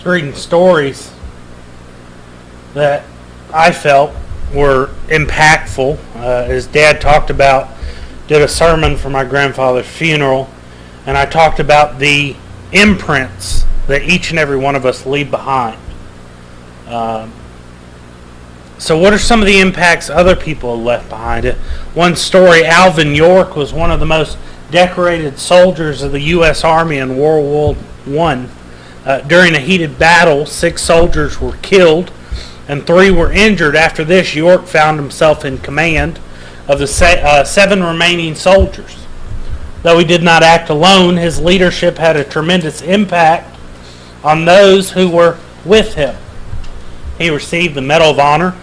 reading stories that I felt were impactful. As Dad talked about, did a sermon for my grandfather's funeral, and I talked about the imprints that each and every one of us leave behind. So what are some of the impacts other people have left behind it? One story, Alvin York was one of the most decorated soldiers of the U.S. Army in World War I. During a heated battle, 6 soldiers were killed and 3 were injured. After this, York found himself in command of the 7 remaining soldiers. Though he did not act alone, his leadership had a tremendous impact on those who were with him. He received the Medal of Honor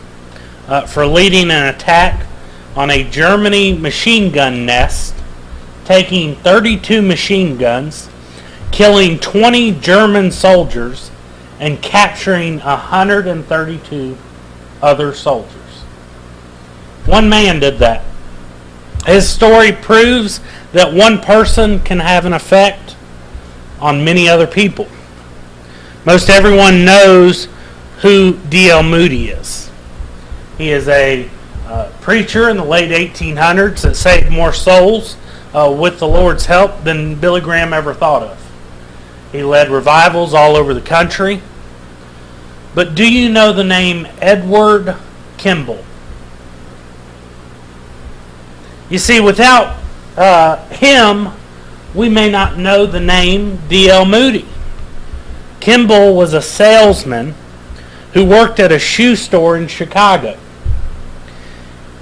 for leading an attack on a German machine gun nest, taking 32 machine guns, killing 20 German soldiers, and capturing 132 other soldiers. One man did that. His story proves that one person can have an effect on many other people. Most everyone knows who D.L. Moody is. He is a preacher in the late 1800s that saved more souls with the Lord's help than Billy Graham ever thought of. He led revivals all over the country. But do you know the name Edward Kimball? You see, without him, we may not know the name D.L. Moody. Kimball was a salesman who worked at a shoe store in Chicago.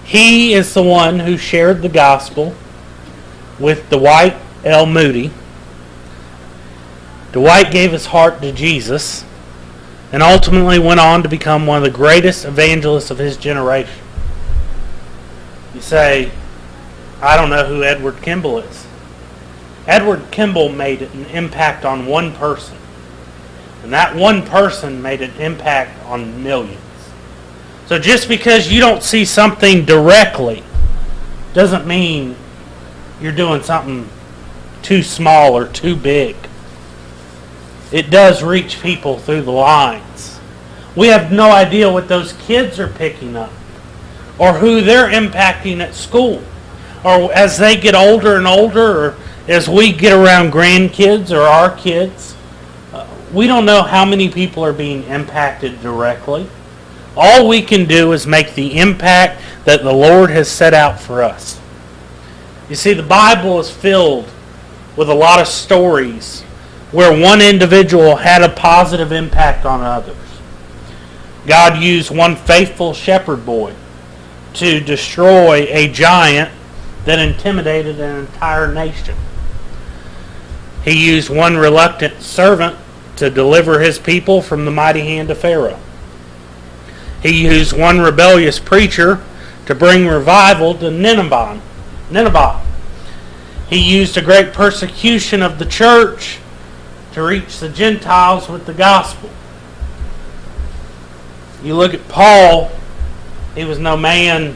He is the one who shared the gospel with Dwight L. Moody. Dwight gave his heart to Jesus and ultimately went on to become one of the greatest evangelists of his generation. You say, I don't know who Edward Kimball is. Edward Kimball made an impact on one person. And that one person made an impact on millions. So just because you don't see something directly doesn't mean you're doing something too small or too big. It does reach people through the lines. We have no idea what those kids are picking up or who they're impacting at school, or as they get older and older, or as we get around grandkids or our kids. We don't know how many people are being impacted directly. All we can do is make the impact that the Lord has set out for us. You see, the Bible is filled with a lot of stories where one individual had a positive impact on others. God used one faithful shepherd boy to destroy a giant that intimidated an entire nation. He used one reluctant servant to deliver his people from the mighty hand of Pharaoh. He used one rebellious preacher to bring revival to Nineveh. He used a great persecution of the church to reach the Gentiles with the gospel. You look at Paul, he was no man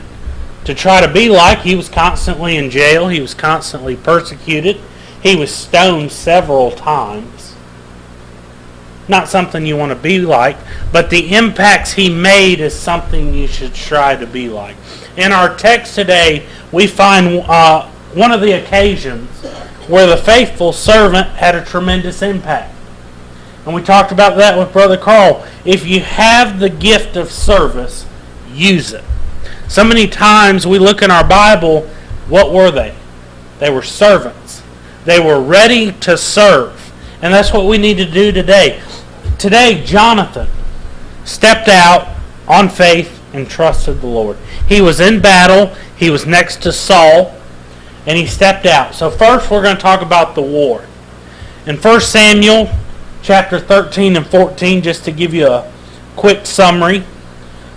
to try to be like. He was constantly in jail. He was constantly persecuted. He was stoned several times. Not something you want to be like, but the impacts he made is something you should try to be like. In our text today, we find one of the occasions where the faithful servant had a tremendous impact. And we talked about that with Brother Carl. If you have the gift of service, use it. So many times we look in our Bible, what were they? They were servants. They were ready to serve. And that's what we need to do today. Today, Jonathan stepped out on faith and trusted the Lord. He was in battle. He was next to Saul. And he stepped out. So first we're going to talk about the war. In 1 Samuel chapter 13 and 14, just to give you a quick summary,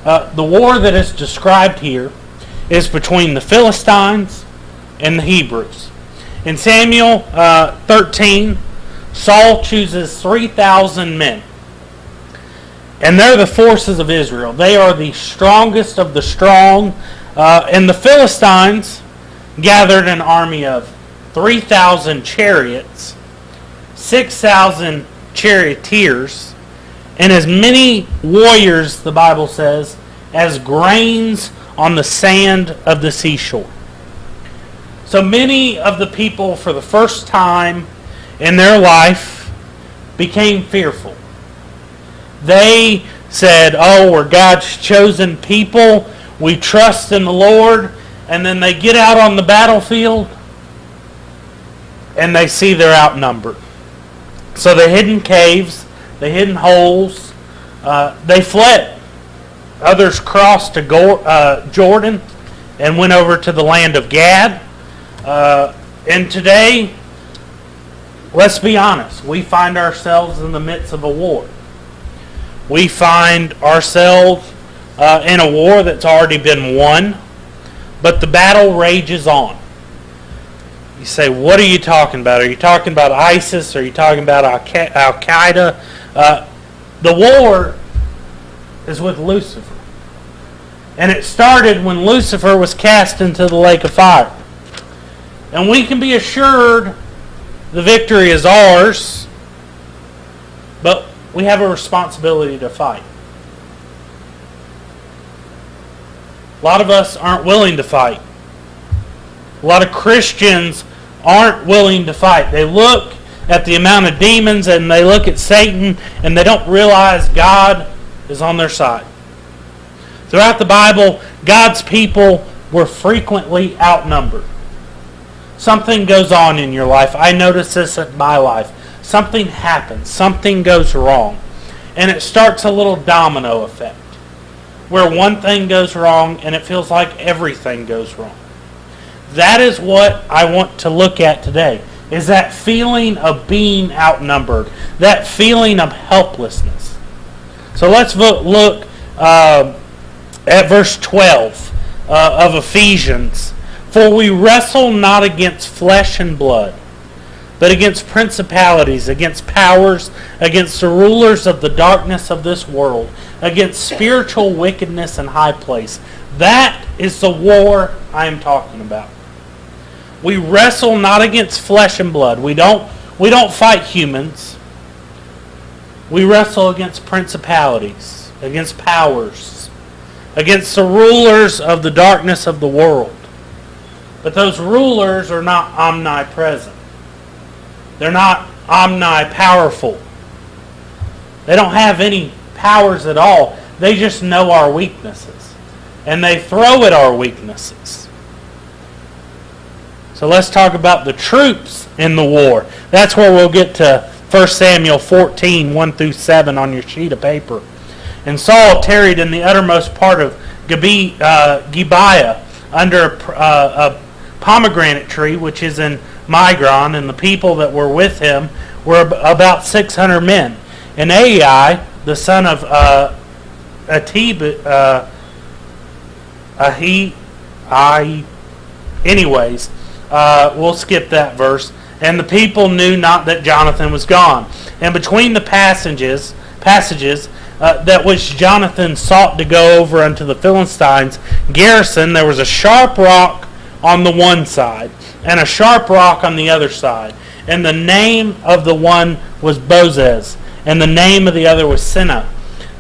the war that is described here is between the Philistines and the Hebrews. In Samuel 13, Saul chooses 3,000 men. And they're the forces of Israel. They are the strongest of the strong. And the Philistines gathered an army of 3,000 chariots, 6,000 charioteers, and as many warriors, the Bible says, as grains on the sand of the seashore. So many of the people, for the first time in their life, became fearful. They said, oh, we're God's chosen people. We trust in the Lord. And then they get out on the battlefield and they see they're outnumbered. So they hid in caves, they hid in holes, they fled. Others crossed to Jordan and went over to the land of Gad. And today, let's be honest, we find ourselves in the midst of a war. We find ourselves in a war that's already been won, but the battle rages on. You say, what are you talking about? Are you talking about ISIS? Are you talking about Al-Qaeda? The war is with Lucifer. And it started when Lucifer was cast into the lake of fire. And we can be assured the victory is ours, but we have a responsibility to fight. A lot of us aren't willing to fight. A lot of Christians aren't willing to fight. They look at the amount of demons and they look at Satan and they don't realize God is on their side. Throughout the Bible, God's people were frequently outnumbered. Something goes on in your life. I notice this in my life. Something happens. Something goes wrong. And it starts a little domino effect where one thing goes wrong and it feels like everything goes wrong. That is what I want to look at today, is that feeling of being outnumbered, that feeling of helplessness. So let's look at verse 12 of Ephesians. For we wrestle not against flesh and blood, but against principalities, against powers, against the rulers of the darkness of this world, against spiritual wickedness in high place. That is the war I am talking about. We wrestle not against flesh and blood. We don't fight humans. We wrestle against principalities, against powers, against the rulers of the darkness of the world. But those rulers are not omnipresent. They're not omnipowerful. They don't have any powers at all. They just know our weaknesses. And they throw at our weaknesses. So let's talk about the troops in the war. That's where we'll get to 1 Samuel 14, 1 through 7 on your sheet of paper. And Saul tarried in the uttermost part of Gibeah under a pomegranate tree, which is in Migron, and the people that were with him were about 600 men. And Ai, the son of we'll skip that verse. And the people knew not that Jonathan was gone. And between the passages that which Jonathan sought to go over unto the Philistines' garrison, there was a sharp rock on the one side, and a sharp rock on the other side. And the name of the one was Bozez, and the name of the other was Seneh.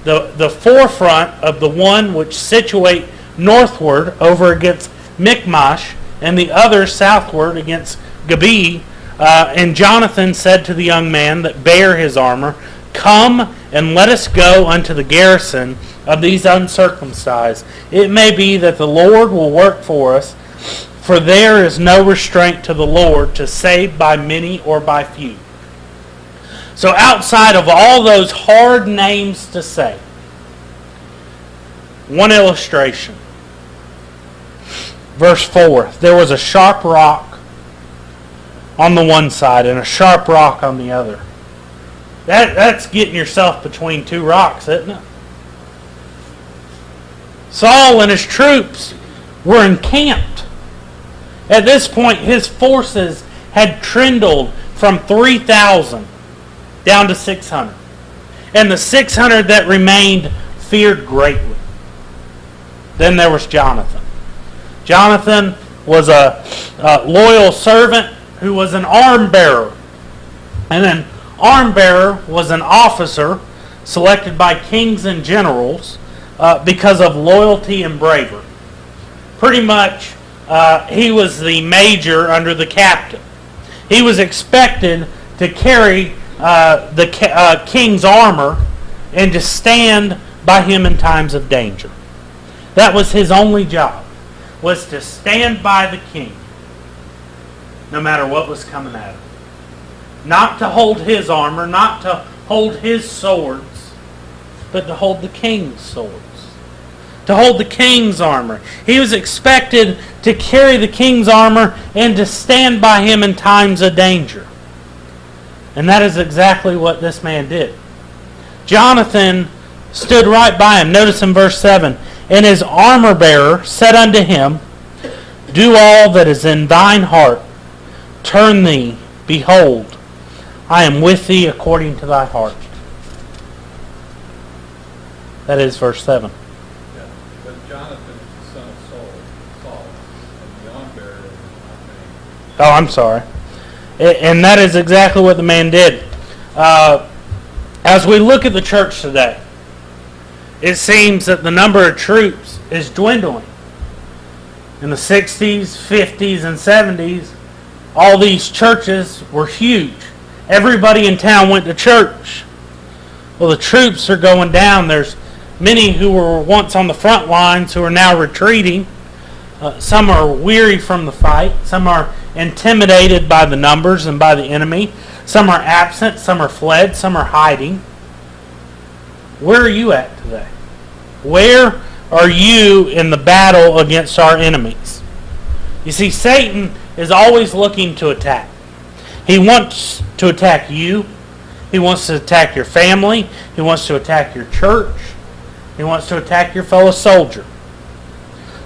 The forefront of the one which situate northward over against Michmash, and the other southward against Gibeah. And Jonathan said to the young man that bare his armor, Come and let us go unto the garrison of these uncircumcised. It may be that the Lord will work for us, for there is no restraint to the Lord to save by many or by few. So outside of all those hard names to say, one illustration. Verse 4, there was a sharp rock on the one side and a sharp rock on the other. That's getting yourself between two rocks, isn't it? Saul and his troops were encamped. At this point, his forces had trindled from 3,000 down to 600. And the 600 that remained feared greatly. Then there was Jonathan. Jonathan was a loyal servant who was an arm bearer. And an arm bearer was an officer selected by kings and generals because of loyalty and bravery. Pretty much, he was the major under the captain. He was expected to carry the king's armor and to stand by him in times of danger. That was his only job, was to stand by the king, no matter what was coming at him. Not to hold his armor, not to hold his swords, but to hold the king's swords. To hold the king's armor. He was expected to carry the king's armor and to stand by him in times of danger. And that is exactly what this man did. Jonathan stood right by him. Notice in verse 7, and his armor bearer said unto him, do all that is in thine heart. Turn thee, behold, I am with thee according to thy heart. That is verse 7. Yeah, but Jonathan is the son of Saul, and the arm bearer is not named. Oh, I'm sorry. And that is exactly what the man did. As we look at the church today, it seems that the number of troops is dwindling. In the 60s, 50s, and 70s, all these churches were huge. Everybody in town went to church. Well, the troops are going down. There's many who were once on the front lines who are now retreating. Some are weary from the fight. Some are intimidated by the numbers and by the enemy. Some are absent. Some are fled. Some are hiding. Where are you at today? Where are you in the battle against our enemies? You see, Satan is always looking to attack. He wants to attack you. He wants to attack your family. He wants to attack your church. He wants to attack your fellow soldier.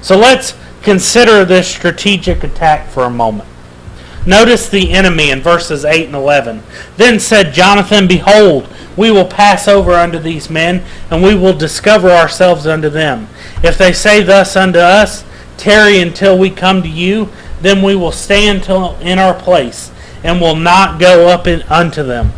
So let's consider this strategic attack for a moment. Notice the enemy in verses 8 and 11. Then said Jonathan, behold, we will pass over unto these men, and we will discover ourselves unto them. If they say thus unto us, tarry until we come to you, then we will stand till in our place, and will not go up unto them.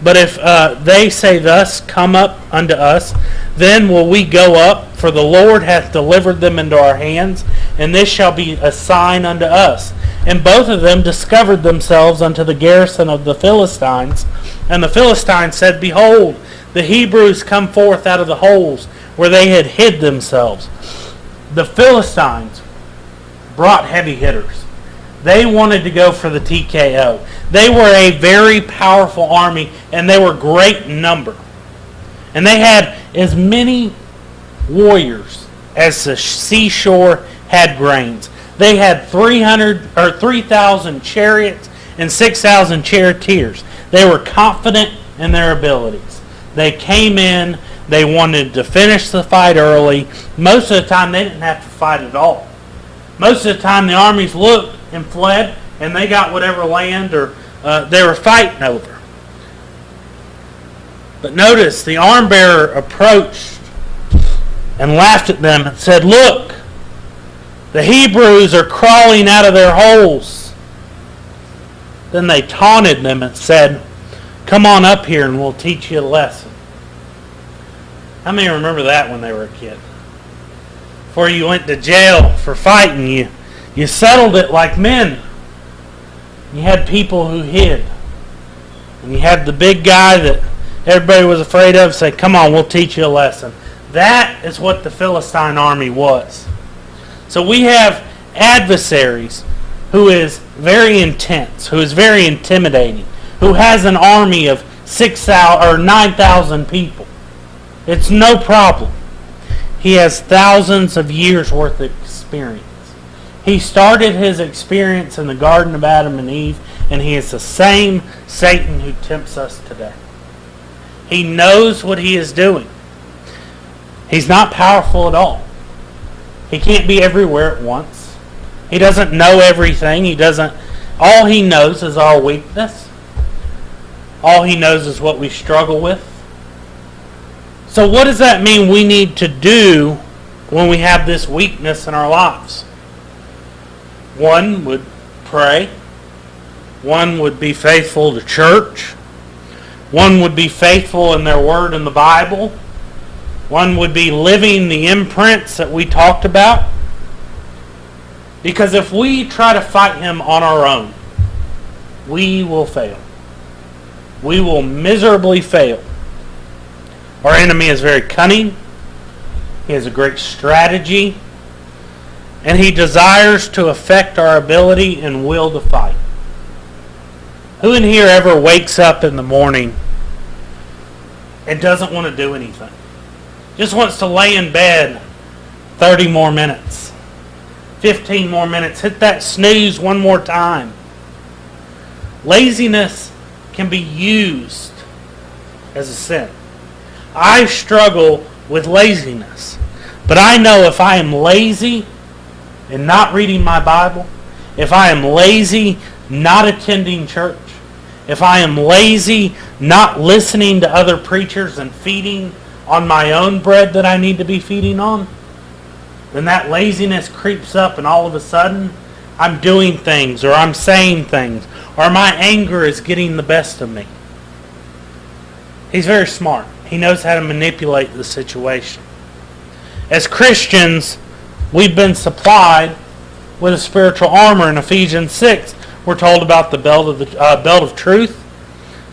But if they say thus, come up unto us, then will we go up, for the Lord hath delivered them into our hands, and this shall be a sign unto us. And both of them discovered themselves unto the garrison of the Philistines. And the Philistines said, behold, the Hebrews come forth out of the holes where they had hid themselves. The Philistines brought heavy hitters. They wanted to go for the TKO. They were a very powerful army, and they were great in number. And they had as many warriors as the seashore had grains. They had 3,000 chariots and 6,000 charioteers. They were confident in their abilities. They came in, they wanted to finish the fight early. Most of the time they didn't have to fight at all. Most of the time the armies looked and fled, and they got whatever land or they were fighting over. But notice the arm bearer approached and laughed at them and said, look, the Hebrews are crawling out of their holes. Then they taunted them and said, come on up here and we'll teach you a lesson. How many remember that when they were a kid? Before you went to jail for fighting, you settled it like men. You had people who hid. And you had the big guy that everybody was afraid of say, come on, we'll teach you a lesson. That is what the Philistine army was. So we have adversaries who is very intense, who is very intimidating, who has an army of 6,000 or 9,000 people. It's no problem. He has thousands of years worth of experience. He started his experience in the Garden of Adam and Eve, and he is the same Satan who tempts us today. He knows what he is doing. He's not powerful at all. He can't be everywhere at once. He doesn't know everything. All he knows is our weakness. All he knows is what we struggle with. So what does that mean we need to do when we have this weakness in our lives? One would pray. One would be faithful to church. One would be faithful in their word in the Bible. One would be living the imprints that we talked about. Because if we try to fight him on our own, we will fail. We will miserably fail. Our enemy is very cunning. He has a great strategy. And he desires to affect our ability and will to fight. Who in here ever wakes up in the morning and doesn't want to do anything? Just wants to lay in bed 30 more minutes. 15 more minutes. Hit that snooze one more time. Laziness can be used as a sin. I struggle with laziness. But I know if I am lazy and not reading my Bible, if I am lazy not attending church, if I am lazy not listening to other preachers and feeding on my own bread that I need to be feeding on, then that laziness creeps up and all of a sudden I'm doing things or I'm saying things or my anger is getting the best of me. He's very smart. He knows how to manipulate the situation. As Christians, we've been supplied with a spiritual armor. In Ephesians 6, we're told about the belt of truth,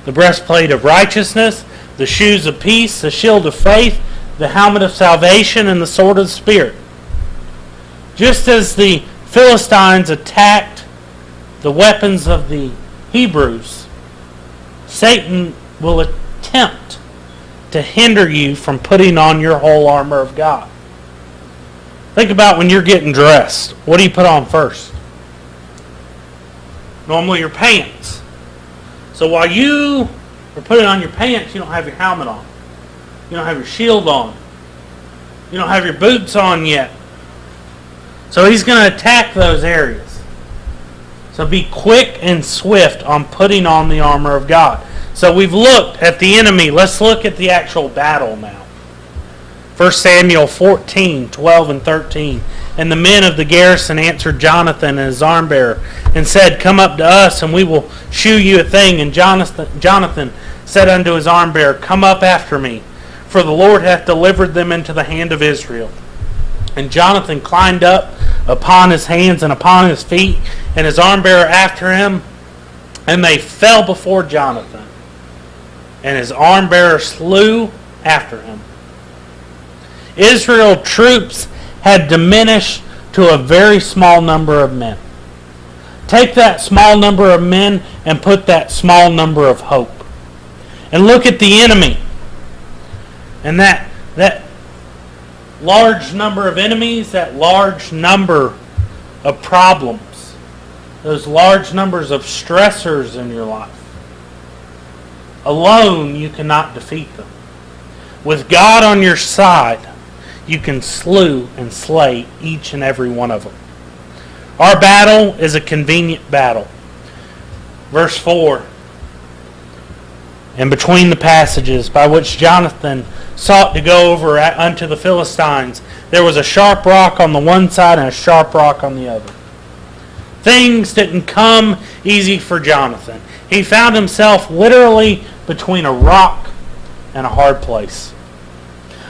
the breastplate of righteousness, the shoes of peace, the shield of faith, the helmet of salvation, and the sword of the Spirit. Just as the Philistines attacked the weapons of the Hebrews, Satan will attempt to hinder you from putting on your whole armor of God. Think about when you're getting dressed. What do you put on first? Normally your pants. So while you are putting on your pants, you don't have your helmet on. You don't have your shield on. You don't have your boots on yet. So he's going to attack those areas. So be quick and swift on putting on the armor of God. So we've looked at the enemy. Let's look at the actual battle now. 1 Samuel 14, 12 and 13. And the men of the garrison answered Jonathan and his armbearer and said, Come up to us, and we will shew you a thing. And Jonathan said unto his armbearer, Come up after me, for the Lord hath delivered them into the hand of Israel. And Jonathan climbed up upon his hands and upon his feet, and his armbearer after him, and they fell before Jonathan. And his armbearer slew after him. Israel troops had diminished to a very small number of men. Take that small number of men and put that small number of hope. And look at the enemy. And that large number of enemies, that large number of problems, those large numbers of stressors in your life. Alone, you cannot defeat them. With God on your side, you can slew and slay each and every one of them. Our battle is a convenient battle. Verse 4. And between the passages by which Jonathan sought to go over unto the Philistines, there was a sharp rock on the one side and a sharp rock on the other. Things didn't come easy for Jonathan. He found himself literally between a rock and a hard place.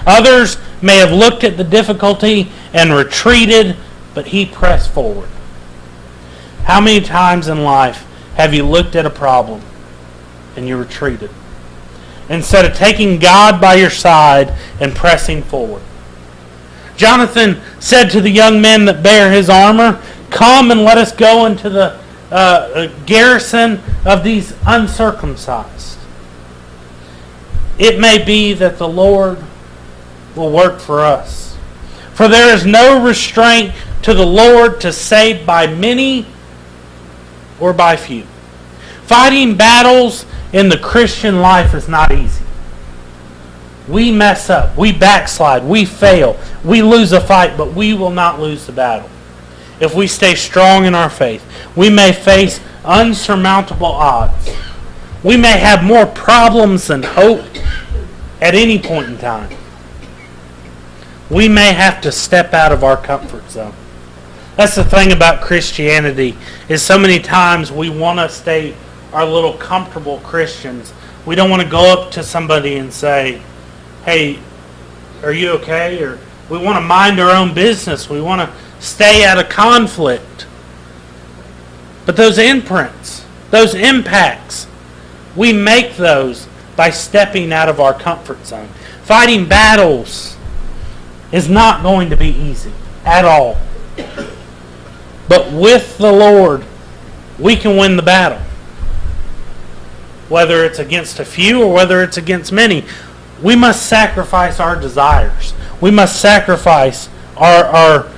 Others may have looked at the difficulty and retreated, but he pressed forward. How many times in life have you looked at a problem and you retreated, instead of taking God by your side and pressing forward? Jonathan said to the young men that bear his armor, Come and let us go into the garrison of these uncircumcised. It may be that the Lord will work for us. For there is no restraint to the Lord to save by many or by few. Fighting battles in the Christian life is not easy. We mess up, we backslide, we fail, we lose a fight, but we will not lose the battle. If we stay strong in our faith, we may face unsurmountable odds. We may have more problems than hope at any point in time. We may have to step out of our comfort zone. That's the thing about Christianity, is so many times we want to stay our little comfortable Christians We don't want to go up to somebody and say, hey, are you okay? Or we want to mind our own business. We want to stay out of conflict. But those imprints, those impacts, we make those by stepping out of our comfort zone. Fighting battles is not going to be easy at all. But with the Lord, we can win the battle. Whether it's against a few or whether it's against many, we must sacrifice our desires. We must sacrifice our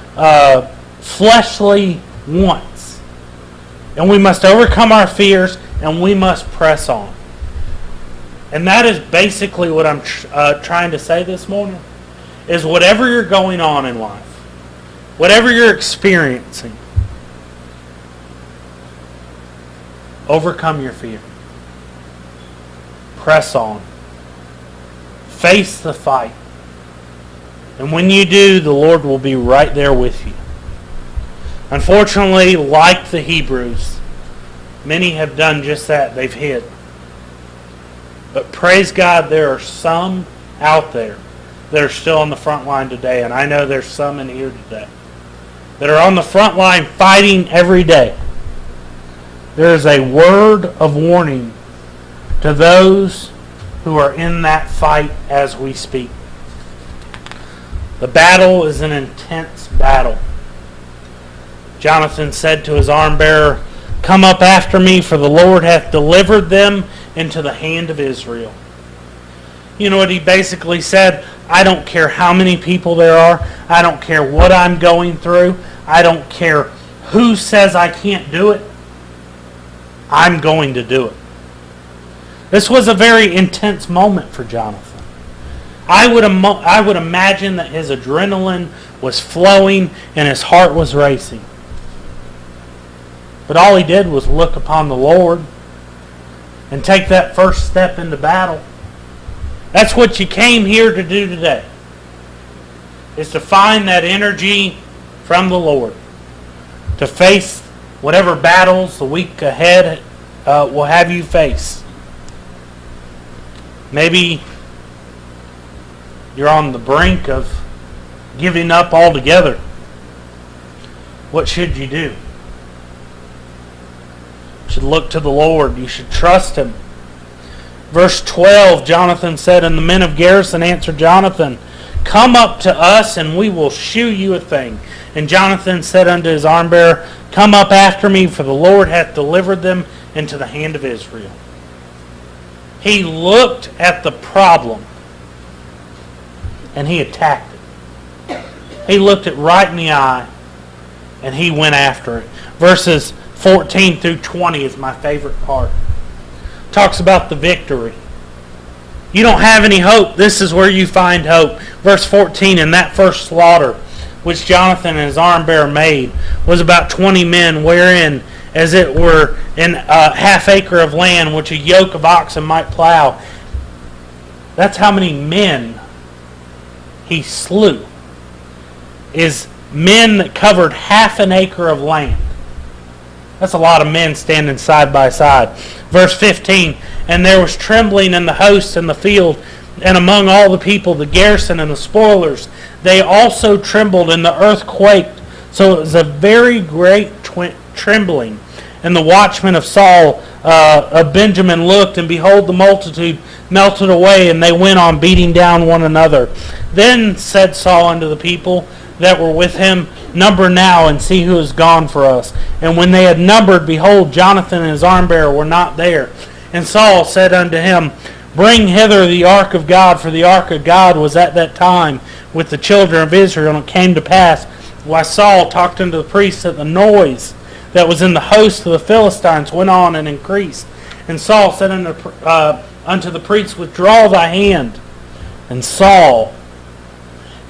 fleshly wants. And we must overcome our fears, and we must press on. And that is basically what I'm trying to say this morning, is whatever you're going on in life, whatever you're experiencing, overcome your fear. Press on. Face the fight. And when you do, the Lord will be right there with you. Unfortunately, like the Hebrews, many have done just that. They've hid. But praise God, there are some out there that are still on the front line today. And I know there's some in here today that are on the front line fighting every day. There is a word of warning to those who are in that fight as we speak. The battle is an intense battle. Jonathan said to his arm bearer, "Come up after me, for the Lord hath delivered them into the hand of Israel." You know what he basically said? I don't care how many people there are. I don't care what I'm going through. I don't care who says I can't do it. I'm going to do it. This was a very intense moment for Jonathan. I would imagine that his adrenaline was flowing and his heart was racing. But all he did was look upon the Lord and take that first step into battle. That's what you came here to do today, is to find that energy from the Lord, to face whatever battles the week ahead will have you face. Maybe you're on the brink of giving up altogether. What should you do? You should look to the Lord. You should trust Him. Verse 12, Jonathan said, and the men of Garrison answered Jonathan, "Come up to us, and we will shew you a thing." And Jonathan said unto his armbearer, "Come up after me, for the Lord hath delivered them into the hand of Israel." He looked at the problem, and he attacked it. He looked it right in the eye, and he went after it. Verses 14 through 20 is my favorite part. Talks about the victory. You don't have any hope. This is where you find hope. Verse 14, and that first slaughter which Jonathan and his arm-bearer made was about 20 men, wherein as it were in a half acre of land which a yoke of oxen might plow. That's how many men he slew. Is men that covered half an acre of land. That's a lot of men standing side by side. Verse 15, and there was trembling in the host in the field, and among all the people, the garrison and the spoilers. They also trembled, and the earth quaked. So it was a very great trembling. And the watchmen of Saul of Benjamin looked, and behold, the multitude melted away, and they went on beating down one another. Then said Saul unto the people that were with him, Number now, and see who is gone for us. And when they had numbered, behold, Jonathan and his armbearer were not there. And Saul said unto him, Bring hither the ark of God, for the ark of God was at that time with the children of Israel. And it came to pass, while Saul talked unto the priests, that the noise that was in the host of the Philistines went on and increased. And Saul said unto the priests, Withdraw thy hand. And Saul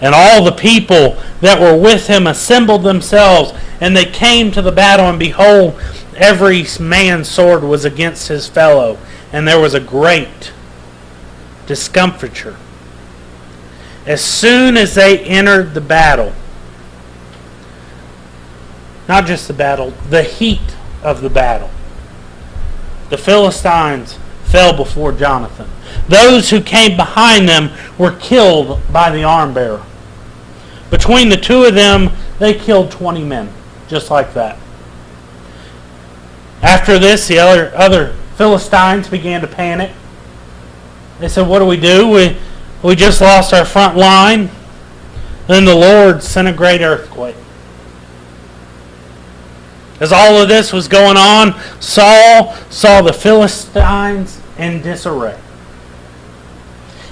and all the people that were with him assembled themselves, and they came to the battle, and behold, every man's sword was against his fellow, and there was a great discomfiture. As soon as they entered the battle, not just the battle, the heat of the battle, the Philistines fell before Jonathan. Those who came behind them were killed by the arm bearer. Between the two of them, they killed 20 men, just like that. After this, the other Philistines began to panic. They said, what do? We just lost our front line. Then the Lord sent a great earthquake. As all of this was going on, Saul saw the Philistines in disarray.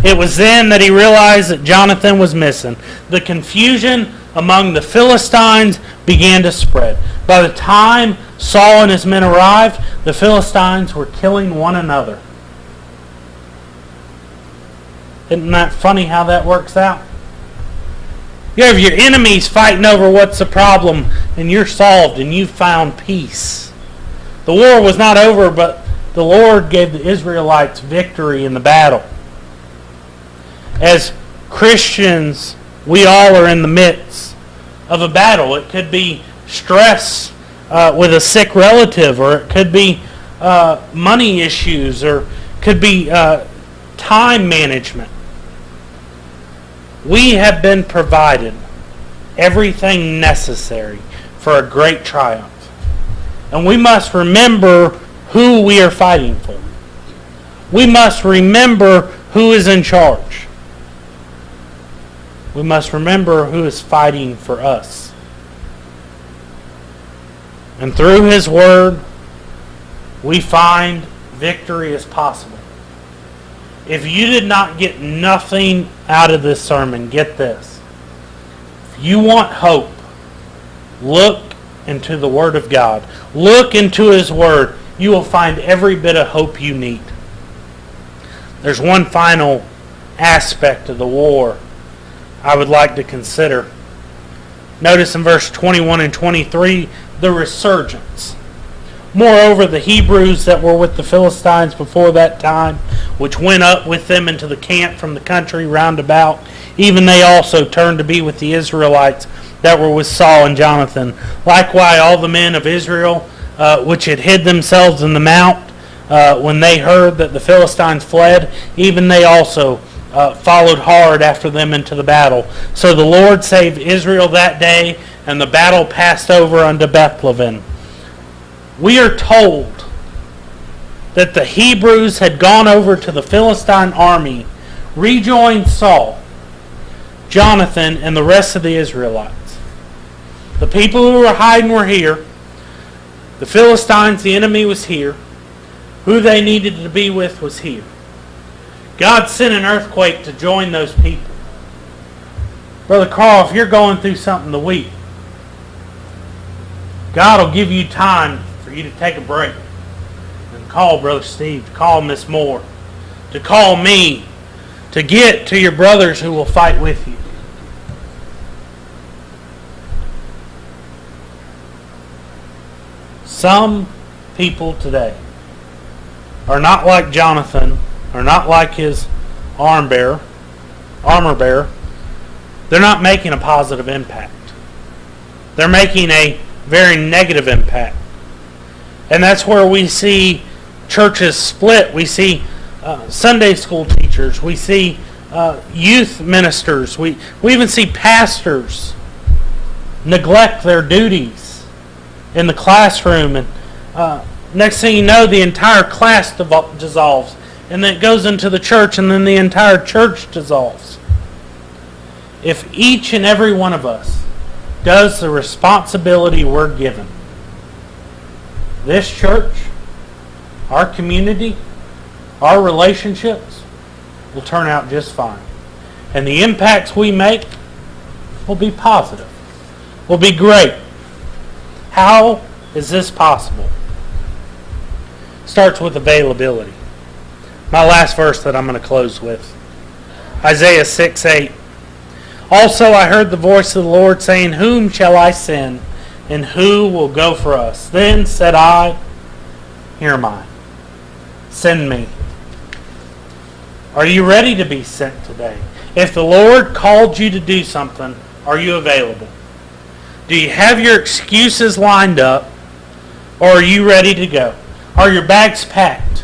It was then that he realized that Jonathan was missing. The confusion among the Philistines began to spread. By the time Saul and his men arrived, the Philistines were killing one another. Isn't that funny how that works out? You have your enemies fighting over what's the problem, and you're solved, and you've found peace. The war was not over, but the Lord gave the Israelites victory in the battle. As Christians, we all are in the midst of a battle. It could be stress with a sick relative, or it could be money issues, or it could be time management. We have been provided everything necessary for a great triumph. And we must remember who we are fighting for. We must remember who is in charge. We must remember who is fighting for us. And through His Word, we find victory is possible. If you did not get nothing out of this sermon, get this. If you want hope, look into the Word of God. Look into His Word. You will find every bit of hope you need. There's one final aspect of the war I would like to consider. Notice in verse 21 and 23, the resurgence. Moreover, the Hebrews that were with the Philistines before that time, which went up with them into the camp from the country round about, even they also turned to be with the Israelites that were with Saul and Jonathan. Likewise, all the men of Israel, which had hid themselves in the mount, when they heard that the Philistines fled, even they also followed hard after them into the battle. So the Lord saved Israel that day, and the battle passed over unto Bethlehem. We are told that the Hebrews had gone over to the Philistine army, rejoined Saul, Jonathan, and the rest of the Israelites. The people who were hiding were here. The Philistines, the enemy, was here. Who they needed to be with was here. God sent an earthquake to join those people. Brother Carl, if you're going through something the week, God will give you time for you to take a break and call Brother Steve, to call Miss Moore, to call me, to get to your brothers who will fight with you. Some people today are not like Jonathan, are not like his armor bearer. They're not making a positive impact. They're making a very negative impact. And that's where we see churches split. We see Sunday school teachers. We see youth ministers. We even see pastors neglect their duties in the classroom. And next thing you know, the entire class dissolves. And then it goes into the church, and then the entire church dissolves. If each and every one of us does the responsibility we're given, this church, our community, our relationships will turn out just fine. And the impacts we make will be positive, will be great. How is this possible? Starts with availability. My last verse that I'm going to close with. Isaiah 6:8. Also I heard the voice of the Lord saying, Whom shall I send, and who will go for us? Then said I, Here am I. Send me. Are you ready to be sent today? If the Lord called you to do something, are you available? Do you have your excuses lined up, or are you ready to go? Are your bags packed?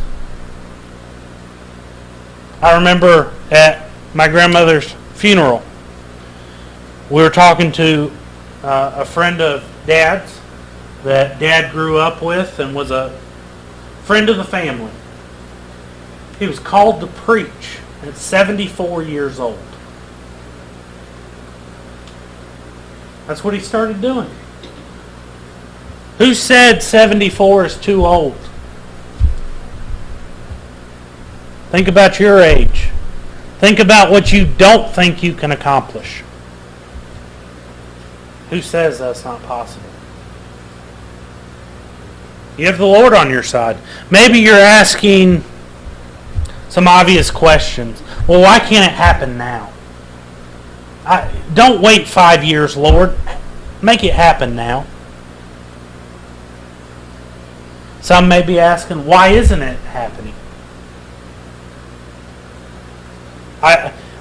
I remember at my grandmother's funeral, we were talking to a friend of Dad's that Dad grew up with and was a friend of the family. He was called to preach at 74 years old. That's what he started doing. Who said 74 is too old? Think about your age. Think about what you don't think you can accomplish. Who says that's not possible? You have the Lord on your side. Maybe you're asking some obvious questions. Well, why can't it happen now? Don't wait 5 years, Lord. Make it happen now. Some may be asking, why isn't it happening?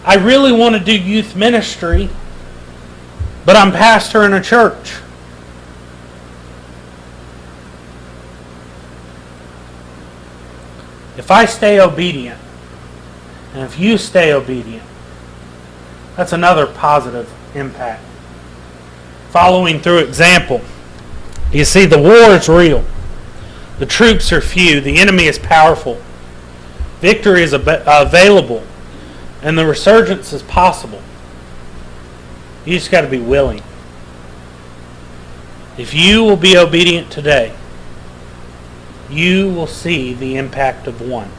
I really want to do youth ministry, but I'm pastor in a church. If I stay obedient, and if you stay obedient, that's another positive impact. Following through example, you see the war is real. The troops are few. The enemy is powerful. Victory is available. And the resurgence is possible. You just got to be willing. If you will be obedient today, you will see the impact of one.